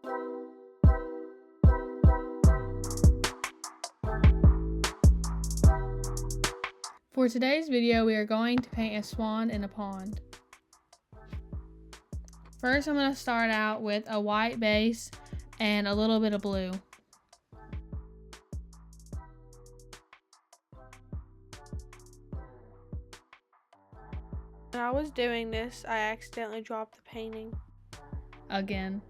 For today's video, we are going to paint a swan in a pond. First, I'm going to start out with a white base and a little bit of blue. When I was doing this, I accidentally dropped the painting. Again.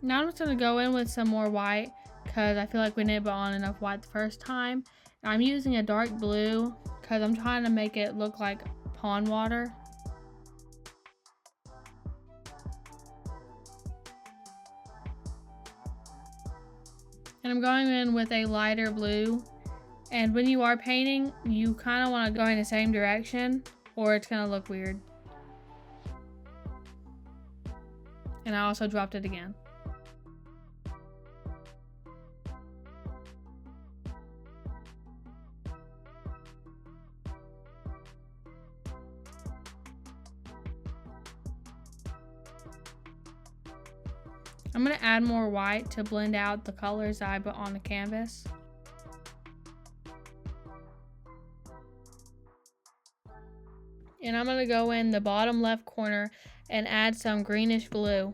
Now I'm just going to go in with some more white because I feel like we didn't put on enough white the first time. I'm using a dark blue because I'm trying to make it look like pond water. And I'm going in with a lighter blue. And when you are painting, you kind of want to go in the same direction or it's going to look weird. And I also dropped it again. I'm going to add more white to blend out the colors that I put on the canvas. And I'm going to go in the bottom left corner and add some greenish blue.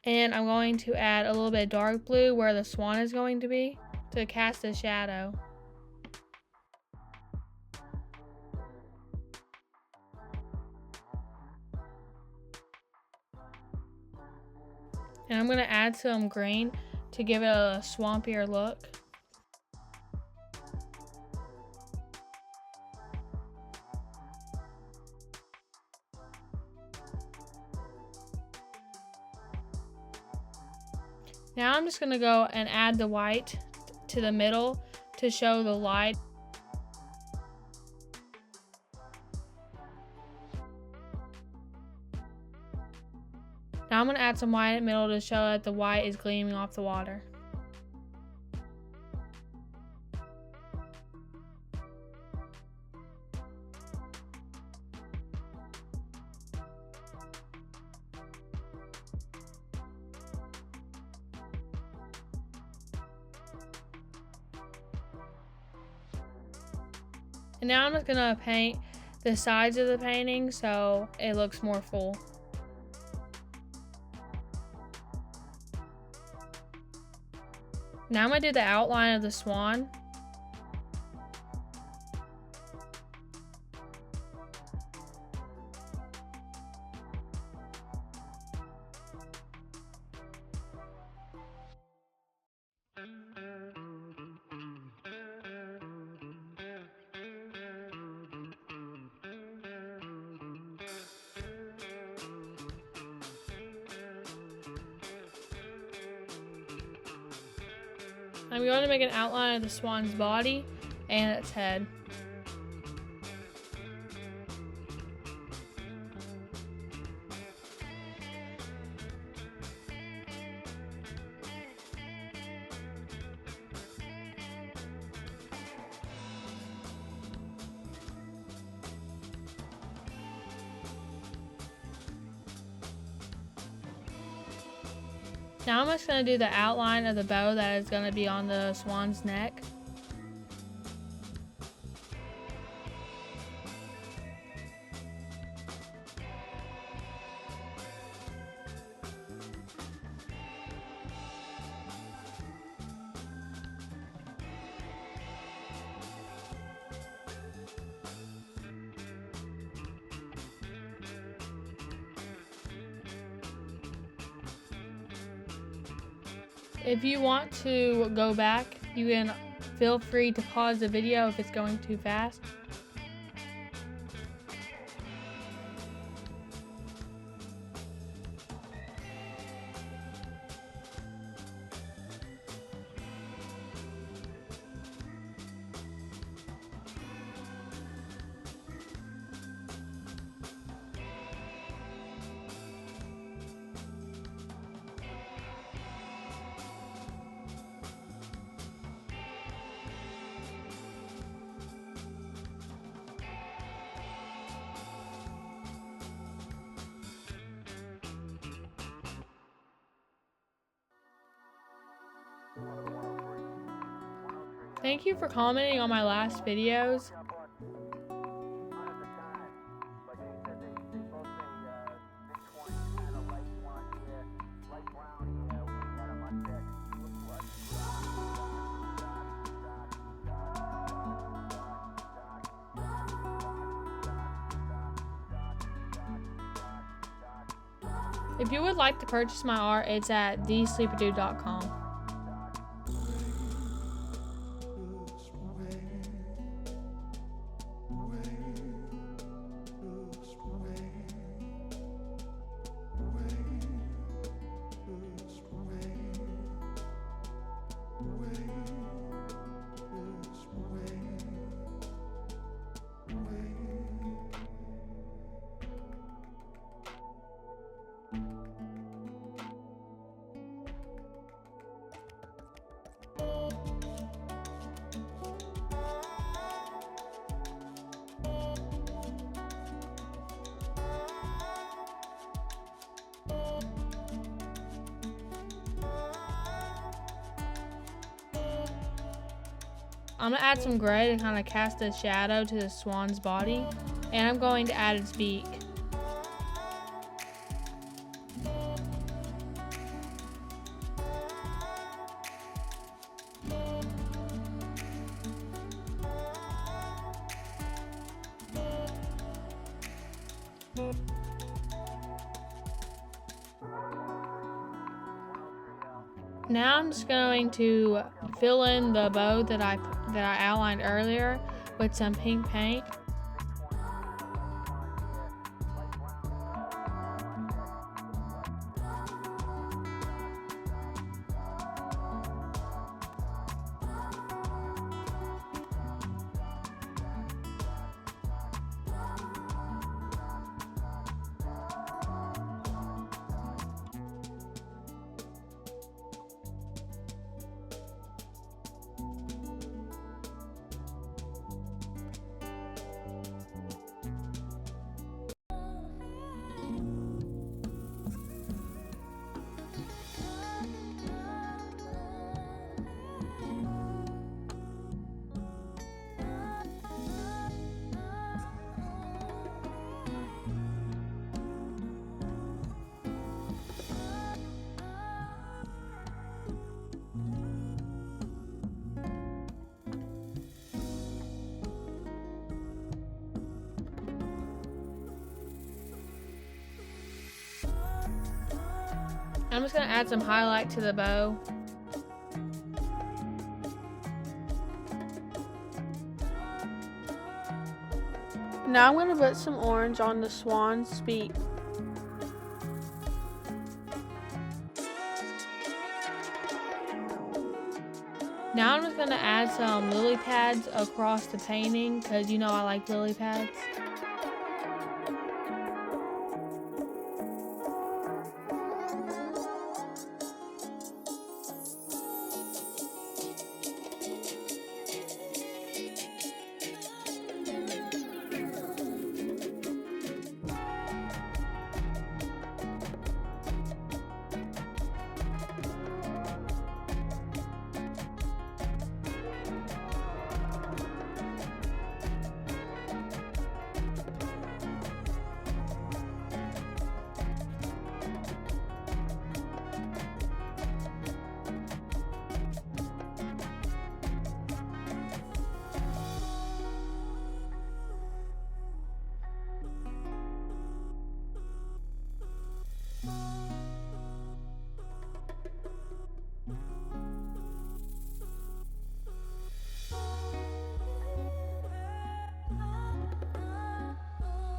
And I'm going to add a little bit of dark blue where the swan is going to be to cast a shadow. And I'm going to add some green to give it a swampier look. Now I'm just going to go and add the white to the middle to show the light. Now I'm going to add some white in the middle to show that the white is gleaming off the water. And now I'm just going to paint the sides of the painting so it looks more full. Now I'm going to do the outline of the swan. I'm going to make an outline of the swan's body and its head. Now I'm just going to do the outline of the bow that is going to be on the swan's neck. If you want to go back, you can feel free to pause the video if it's going too fast. Thank you for commenting on my last videos. If you would like to purchase my art, it's at thesleeperdude.com. I'm going to add some gray to kind of cast a shadow to the swan's body, and I'm going to add its beak. Now I'm just going to fill in the bow that I outlined earlier with some pink paint. I'm just going to add some highlight to the bow. Now I'm going to put some orange on the swan's beak. Now I'm just going to add some lily pads across the painting because you know I like lily pads.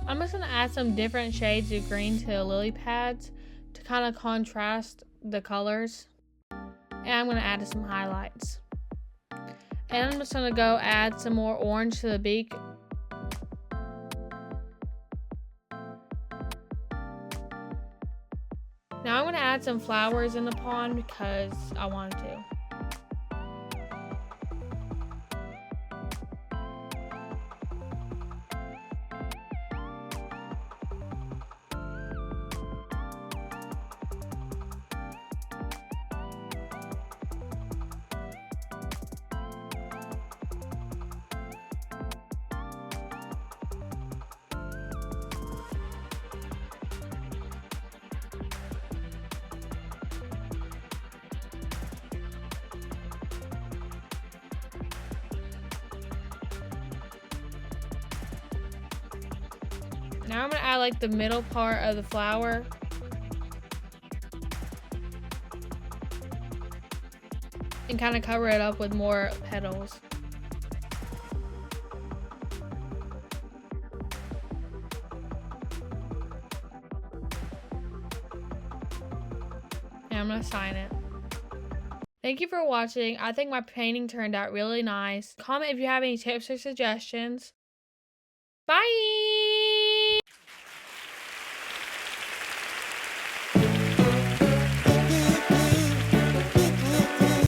I'm just going to add some different shades of green to the lily pads to kind of contrast the colors. And I'm going to add some highlights. And I'm just going to go add some more orange to the beak. Now I'm going to add some flowers in the pond because I wanted to. Now I'm gonna add like the middle part of the flower. And kind of cover it up with more petals. And I'm gonna sign it. Thank you for watching. I think my painting turned out really nice. Comment if you have any tips or suggestions. Bye!